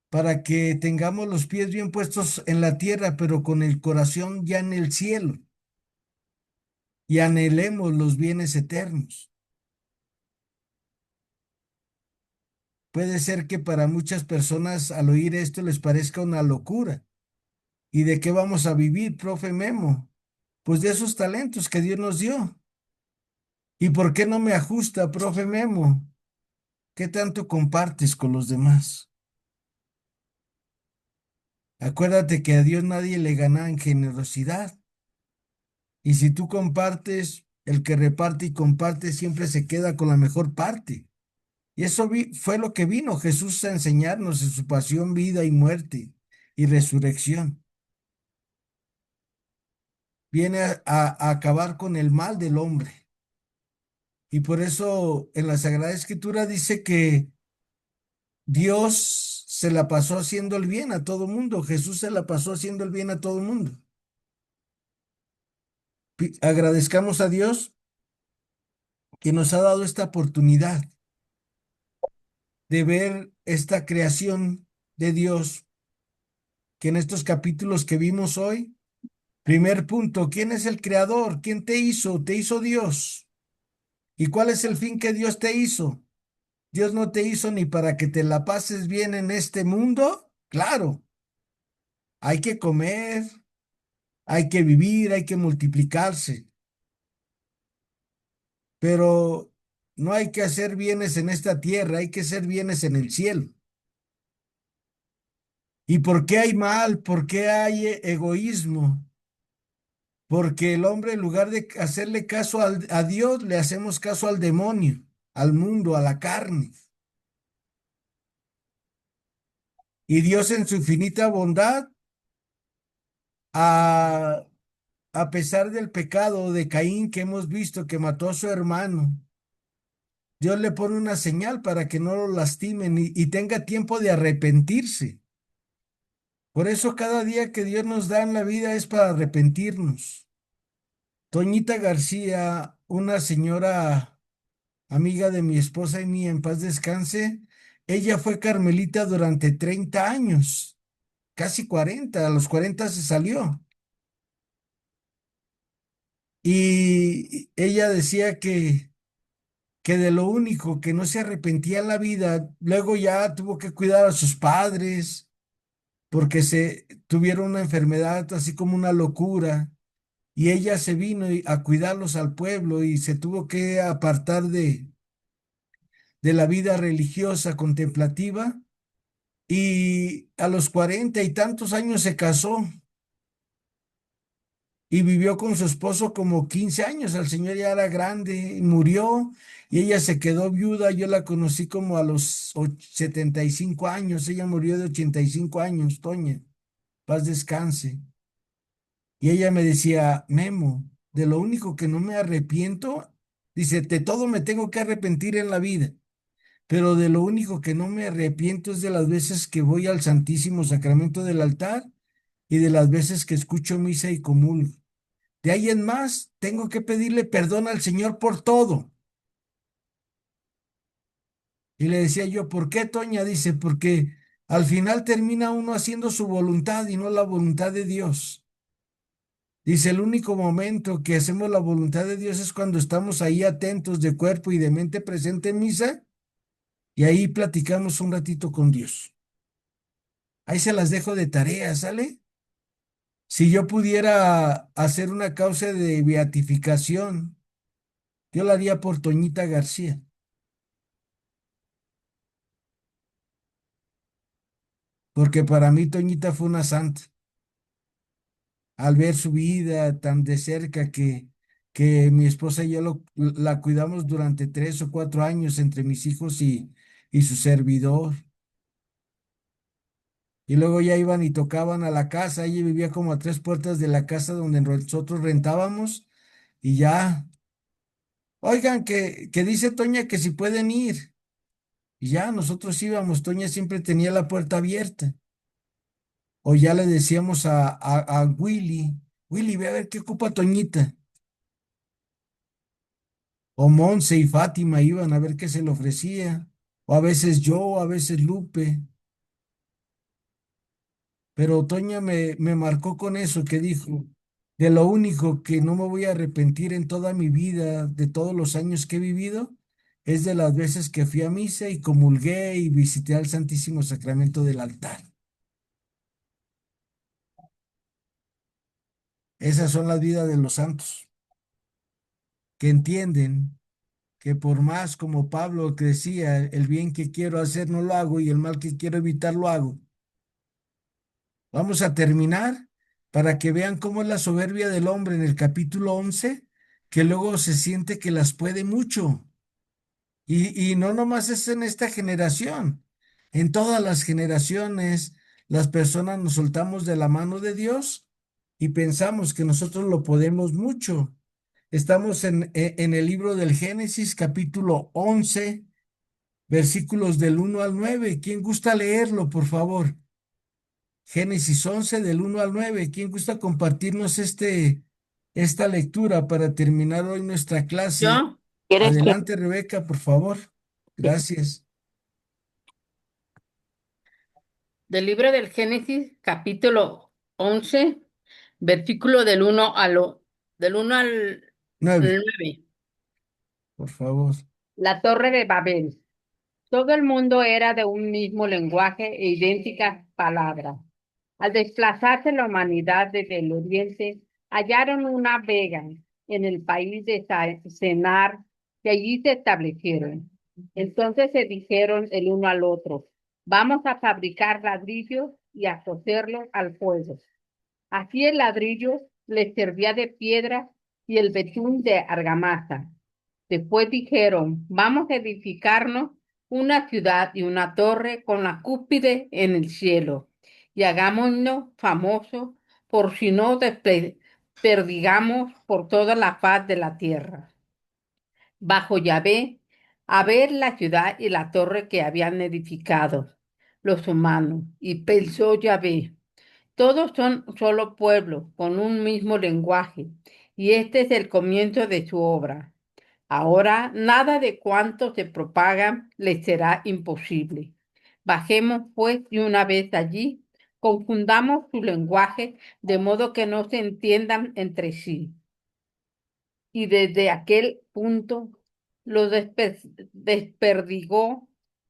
para que tengamos los pies bien puestos en la tierra, pero con el corazón ya en el cielo, y anhelemos los bienes eternos. Puede ser que para muchas personas al oír esto les parezca una locura. ¿Y de qué vamos a vivir, profe Memo? Pues de esos talentos que Dios nos dio. ¿Y por qué no me ajusta, profe Memo? ¿Qué tanto compartes con los demás? Acuérdate que a Dios nadie le gana en generosidad. Y si tú compartes, el que reparte y comparte siempre se queda con la mejor parte. Y eso fue lo que vino Jesús a enseñarnos en su pasión, vida y muerte y resurrección. Viene a acabar con el mal del hombre. Y por eso en la Sagrada Escritura dice que Dios se la pasó haciendo el bien a todo mundo. Jesús se la pasó haciendo el bien a todo mundo. Agradezcamos a Dios que nos ha dado esta oportunidad de ver esta creación de Dios, que en estos capítulos que vimos hoy, primer punto, ¿quién es el creador? ¿Quién te hizo? Te hizo Dios. ¿Y cuál es el fin que Dios te hizo? Dios no te hizo ni para que te la pases bien en este mundo. Claro, hay que comer, hay que vivir, hay que multiplicarse, pero no hay que hacer bienes en esta tierra, hay que hacer bienes en el cielo. ¿Y por qué hay mal? ¿Por qué hay egoísmo? Porque el hombre, en lugar de hacerle caso a Dios, le hacemos caso al demonio, al mundo, a la carne. Y Dios en su infinita bondad, a, a pesar del pecado de Caín que hemos visto que mató a su hermano, Dios le pone una señal para que no lo lastimen y tenga tiempo de arrepentirse. Por eso cada día que Dios nos da en la vida es para arrepentirnos. Toñita García, una señora amiga de mi esposa y mía, en paz descanse, ella fue carmelita durante 30 años, casi 40, a los 40 se salió. Y ella decía que de lo único que no se arrepentía en la vida, luego ya tuvo que cuidar a sus padres porque se tuvieron una enfermedad así como una locura. Y ella se vino a cuidarlos al pueblo y se tuvo que apartar de la vida religiosa contemplativa y a los 40 y tantos años se casó y vivió con su esposo como 15 años. El señor ya era grande y murió y ella se quedó viuda. Yo la conocí como a los 75 años. Ella murió de 85 años, Toña. Paz descanse. Y ella me decía, Memo, de lo único que no me arrepiento, dice, de todo me tengo que arrepentir en la vida. Pero de lo único que no me arrepiento es de las veces que voy al Santísimo Sacramento del altar y de las veces que escucho misa y comulgo. De ahí en más, tengo que pedirle perdón al Señor por todo. Y le decía yo, ¿por qué, Toña? Dice, porque al final termina uno haciendo su voluntad y no la voluntad de Dios. Dice, el único momento que hacemos la voluntad de Dios es cuando estamos ahí atentos de cuerpo y de mente presente en misa y ahí platicamos un ratito con Dios. Ahí se las dejo de tarea, ¿sale? Si yo pudiera hacer una causa de beatificación, yo la haría por Toñita García, porque para mí Toñita fue una santa. Al ver su vida tan de cerca que mi esposa y yo la cuidamos durante 3 o 4 años entre mis hijos y su servidor. Y luego ya iban y tocaban a la casa. Ella vivía como a 3 puertas de la casa donde nosotros rentábamos y ya. Oigan, que dice Toña que si pueden ir. Y ya nosotros íbamos, Toña siempre tenía la puerta abierta. O ya le decíamos a Willy, Willy, ve a ver qué ocupa Toñita. O Monse y Fátima iban a ver qué se le ofrecía. O a veces yo, a veces Lupe. Pero Toña me marcó con eso que dijo, de lo único que no me voy a arrepentir en toda mi vida, de todos los años que he vivido, es de las veces que fui a misa y comulgué y visité al Santísimo Sacramento del altar. Esas son las vidas de los santos, que entienden que por más como Pablo que decía, el bien que quiero hacer no lo hago y el mal que quiero evitar lo hago. Vamos a terminar para que vean cómo es la soberbia del hombre en el capítulo 11, que luego se siente que las puede mucho. Y no nomás es en esta generación, en todas las generaciones las personas nos soltamos de la mano de Dios y pensamos que nosotros lo podemos mucho. Estamos en el libro del Génesis, capítulo 11, versículos del 1 al 9. ¿Quién gusta leerlo, por favor? Génesis 11 del 1 al 9. ¿Quién gusta compartirnos esta lectura para terminar hoy nuestra clase? Yo, ¿Quieres que Adelante, Rebeca, por favor. Gracias. del libro del Génesis, capítulo 11, versículo del uno al 9, 9. por favor. La torre de Babel. Todo el mundo era de un mismo lenguaje e idénticas palabras. Al desplazarse la humanidad desde el oriente, hallaron una vega en el país de Senar y allí se establecieron. Entonces se dijeron el uno al otro, vamos a fabricar ladrillos y a coserlos al fuego. Así el ladrillo les servía de piedra y el betún de argamasa. Después dijeron, vamos a edificarnos una ciudad y una torre con la cúspide en el cielo y hagámonos famosos por si no desperdigamos por toda la faz de la tierra. Bajo Yahvé, a ver la ciudad y la torre que habían edificado los humanos. Y pensó Yahvé, todos son solo pueblo, con un mismo lenguaje, y este es el comienzo de su obra. Ahora nada de cuanto se propaga les será imposible. Bajemos pues de una vez allí, confundamos su lenguaje de modo que no se entiendan entre sí. Y desde aquel punto los desperdigó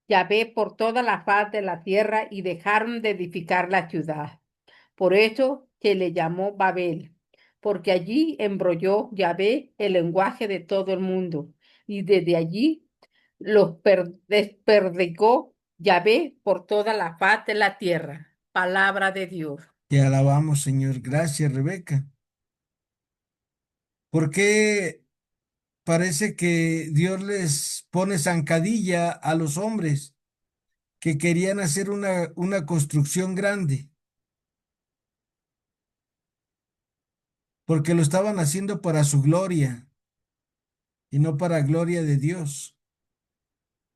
Yahvé por toda la faz de la tierra y dejaron de edificar la ciudad. Por eso se le llamó Babel, porque allí embrolló Yahvé el lenguaje de todo el mundo, y desde allí los desperdigó Yahvé por toda la faz de la tierra. Palabra de Dios. Te alabamos, Señor. Gracias, Rebeca. ¿Por qué parece que Dios les pone zancadilla a los hombres que querían hacer una construcción grande? Porque lo estaban haciendo para su gloria y no para gloria de Dios.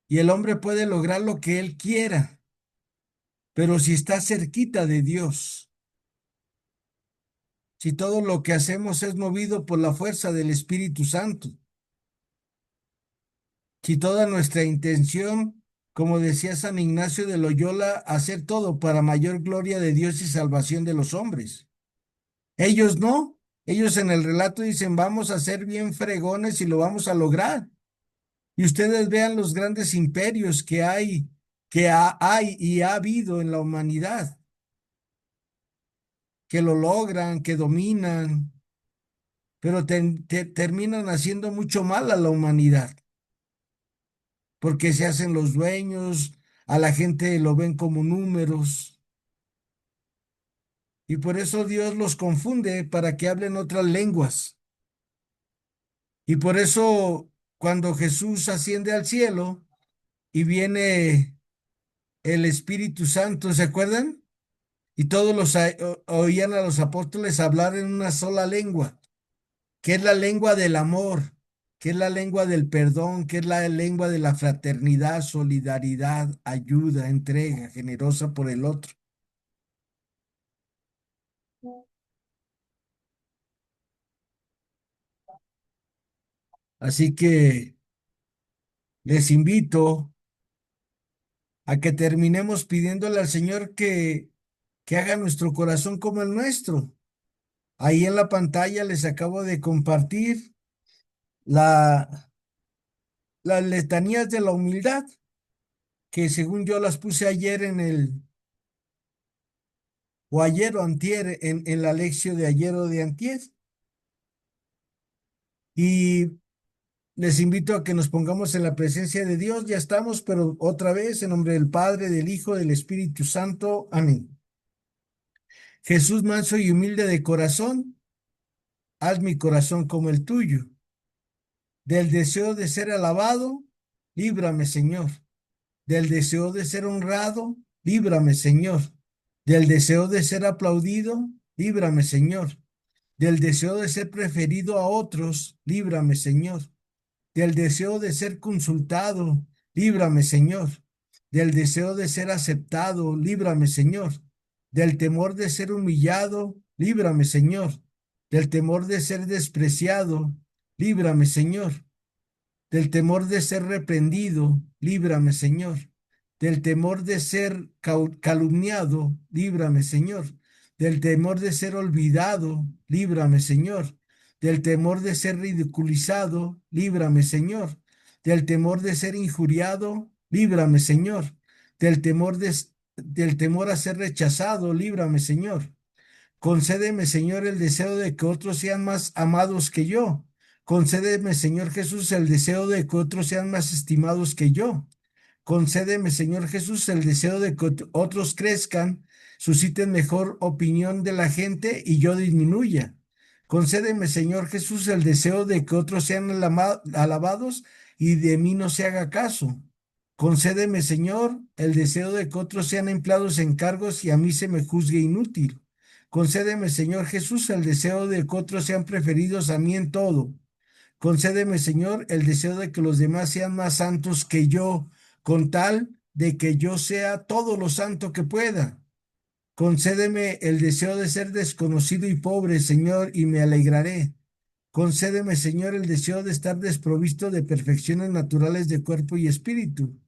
Y el hombre puede lograr lo que él quiera, pero si está cerquita de Dios, si todo lo que hacemos es movido por la fuerza del Espíritu Santo, si toda nuestra intención, como decía San Ignacio de Loyola, hacer todo para mayor gloria de Dios y salvación de los hombres. Ellos no, ellos en el relato dicen, vamos a ser bien fregones y lo vamos a lograr. Y ustedes vean los grandes imperios que hay, hay y ha habido en la humanidad, que lo logran, que dominan, pero terminan haciendo mucho mal a la humanidad, porque se hacen los dueños, a la gente lo ven como números, y por eso Dios los confunde para que hablen otras lenguas. Y por eso cuando Jesús asciende al cielo y viene el Espíritu Santo, ¿se acuerdan? Y todos oían a los apóstoles hablar en una sola lengua, que es la lengua del amor, que es la lengua del perdón, que es la lengua de la fraternidad, solidaridad, ayuda, entrega generosa por el otro. Así que les invito a que terminemos pidiéndole al Señor que haga nuestro corazón como el nuestro. Ahí en la pantalla les acabo de compartir la, las letanías de la humildad, que según yo las puse ayer o ayer o antier, en la lección de ayer o de antier. Y les invito a que nos pongamos en la presencia de Dios. Ya estamos, pero otra vez, en nombre del Padre, del Hijo, del Espíritu Santo. Amén. Jesús manso y humilde de corazón, haz mi corazón como el tuyo. Del deseo de ser alabado, líbrame, Señor. Del deseo de ser honrado, líbrame, Señor. Del deseo de ser aplaudido, líbrame, Señor. Del deseo de ser preferido a otros, líbrame, Señor. Del deseo de ser consultado, líbrame, Señor. Del deseo de ser aceptado, líbrame, Señor. Del temor de ser humillado, líbrame, Señor. Del temor de ser despreciado, líbrame, Señor. Del temor de ser reprendido, líbrame, Señor. Del temor de ser calumniado, líbrame, Señor. Del temor de ser olvidado, líbrame, Señor. Del temor de ser ridiculizado, líbrame, Señor. Del temor de ser injuriado, líbrame, Señor. Del temor del temor a ser rechazado, líbrame, Señor. Concédeme, Señor, el deseo de que otros sean más amados que yo. Concédeme, Señor Jesús, el deseo de que otros sean más estimados que yo. Concédeme, Señor Jesús, el deseo de que otros crezcan, susciten mejor opinión de la gente y yo disminuya. Concédeme, Señor Jesús, el deseo de que otros sean alabados y de mí no se haga caso. Concédeme, Señor, el deseo de que otros sean empleados en cargos y a mí se me juzgue inútil. Concédeme, Señor Jesús, el deseo de que otros sean preferidos a mí en todo. Concédeme, Señor, el deseo de que los demás sean más santos que yo, con tal de que yo sea todo lo santo que pueda. Concédeme el deseo de ser desconocido y pobre, Señor, y me alegraré. Concédeme, Señor, el deseo de estar desprovisto de perfecciones naturales de cuerpo y espíritu.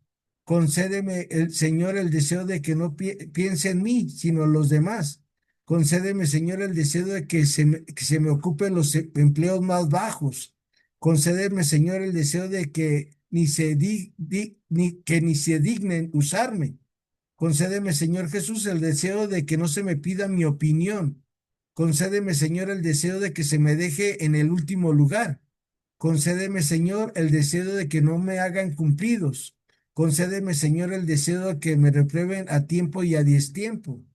Concédeme, Señor, el deseo de que no piense en mí, sino en los demás. Concédeme, Señor, el deseo de que se me ocupen los empleos más bajos. Concédeme, Señor, el deseo de que ni se dignen usarme. Concédeme, Señor Jesús, el deseo de que no se me pida mi opinión. Concédeme, Señor, el deseo de que se me deje en el último lugar. Concédeme, Señor, el deseo de que no me hagan cumplidos. Concédeme, Señor, el deseo de que me reprueben a tiempo y a diestiempo.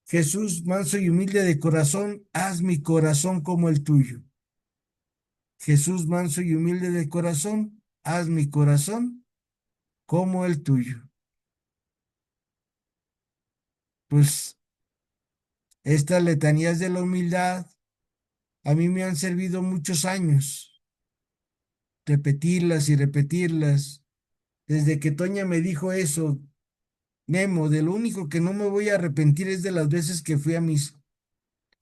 Jesús, manso y humilde de corazón, haz mi corazón como el tuyo. Jesús, manso y humilde de corazón, haz mi corazón como el tuyo. Pues estas letanías de la humildad a mí me han servido muchos años, repetirlas y repetirlas. Desde que Toña me dijo eso, Memo, de lo único que no me voy a arrepentir es de las veces que fui a misa.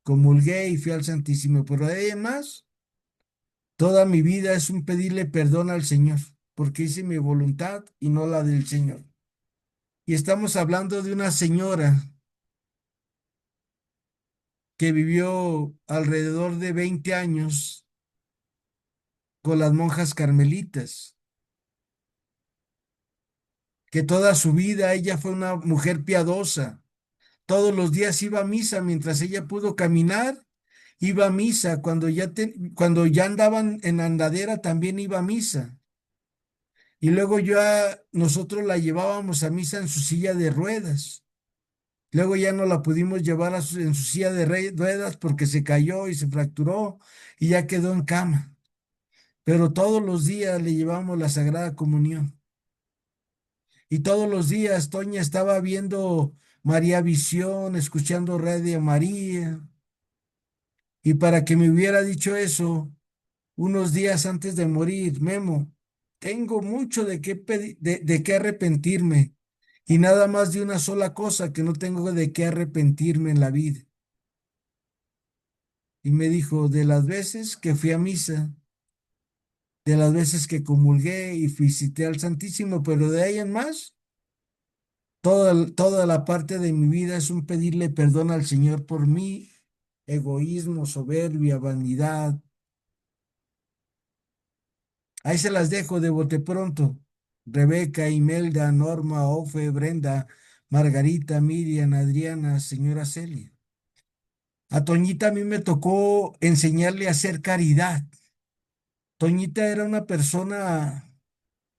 Comulgué y fui al Santísimo, pero además, toda mi vida es un pedirle perdón al Señor, porque hice mi voluntad y no la del Señor. Y estamos hablando de una señora que vivió alrededor de 20 años con las monjas carmelitas, que toda su vida ella fue una mujer piadosa. Todos los días iba a misa mientras ella pudo caminar, iba a misa. Cuando ya andaban en andadera también iba a misa. Y luego nosotros la llevábamos a misa en su silla de ruedas. Luego ya no la pudimos llevar en su silla de ruedas porque se cayó y se fracturó y ya quedó en cama. Pero todos los días le llevamos la Sagrada Comunión. Y todos los días Toña estaba viendo María Visión, escuchando Radio María. Y para que me hubiera dicho eso unos días antes de morir, Memo, tengo mucho de qué arrepentirme y nada más de una sola cosa que no tengo de qué arrepentirme en la vida. Y me dijo, de las veces que fui a misa, de las veces que comulgué y visité al Santísimo, pero de ahí en más, toda la parte de mi vida es un pedirle perdón al Señor por mi egoísmo, soberbia, vanidad. Ahí se las dejo de bote pronto. Rebeca, Imelda, Norma, Ofe, Brenda, Margarita, Miriam, Adriana, señora Celia. A Toñita a mí me tocó enseñarle a hacer caridad. Toñita era una persona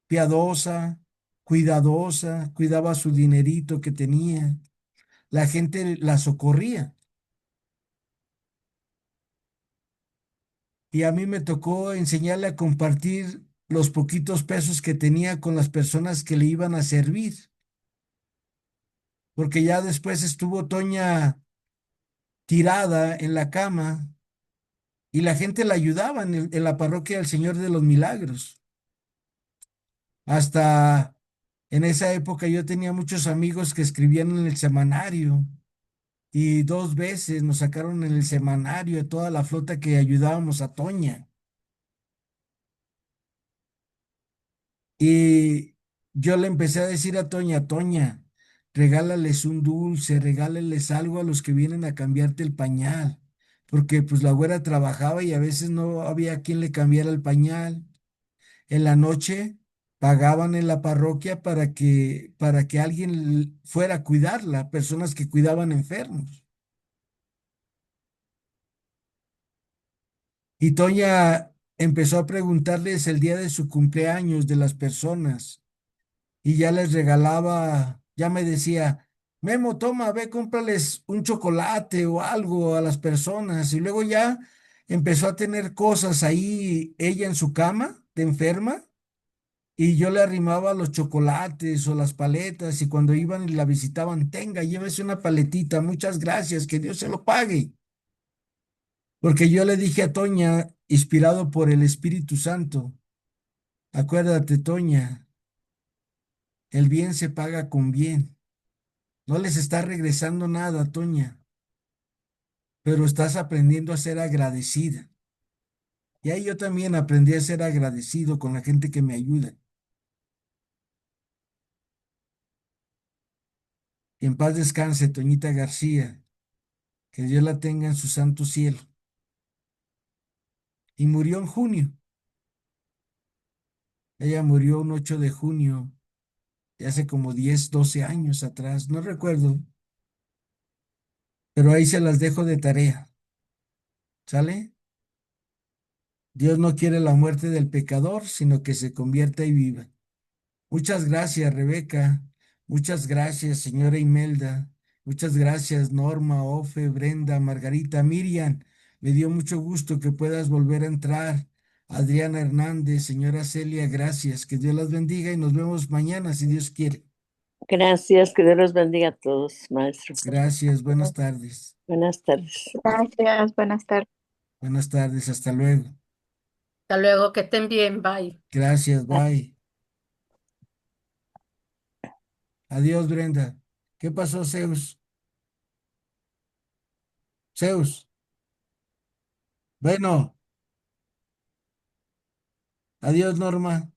piadosa, cuidadosa, cuidaba su dinerito que tenía. La gente la socorría. y a mí me tocó enseñarle a compartir los poquitos pesos que tenía con las personas que le iban a servir, porque ya después estuvo Toña tirada en la cama y la gente la ayudaba en la parroquia del Señor de los Milagros. Hasta en esa época yo tenía muchos amigos que escribían en el semanario y 2 veces nos sacaron en el semanario de toda la flota que ayudábamos a Toña. Y yo le empecé a decir a Toña, Toña, regálales un dulce, regálales algo a los que vienen a cambiarte el pañal, porque pues la güera trabajaba y a veces no había quien le cambiara el pañal. En la noche pagaban en la parroquia para que alguien fuera a cuidarla, personas que cuidaban enfermos. Y Toña empezó a preguntarles el día de su cumpleaños de las personas y ya les regalaba, ya me decía, Memo, toma, ve, cómprales un chocolate o algo a las personas. Y luego ya empezó a tener cosas ahí, ella en su cama de enferma. Y yo le arrimaba los chocolates o las paletas y cuando iban y la visitaban, tenga, llévese una paletita, muchas gracias, que Dios se lo pague. Porque yo le dije a Toña, inspirado por el Espíritu Santo, acuérdate, Toña, el bien se paga con bien. No les está regresando nada, Toña, pero estás aprendiendo a ser agradecida. Y ahí yo también aprendí a ser agradecido con la gente que me ayuda. Y en paz descanse, Toñita García, que Dios la tenga en su santo cielo. Y murió en junio. Ella murió un 8 de junio, de hace como 10 12 años atrás, no recuerdo, pero ahí se las dejo de tarea, ¿sale? Dios no quiere la muerte del pecador, sino que se convierta y viva. Muchas gracias, Rebeca. Muchas gracias, señora Imelda. Muchas gracias, Norma, Ofe, Brenda, Margarita, Miriam. Me dio mucho gusto que puedas volver a entrar. Adriana Hernández, señora Celia, gracias. Que Dios las bendiga y nos vemos mañana, si Dios quiere. Gracias, que Dios los bendiga a todos, maestro. Gracias, buenas tardes. Buenas tardes. Gracias, buenas tardes. Buenas tardes, hasta luego. Hasta luego, que estén bien, bye. Gracias, bye. Adiós, Brenda. ¿Qué pasó, Zeus? Zeus. Bueno, adiós, Norma.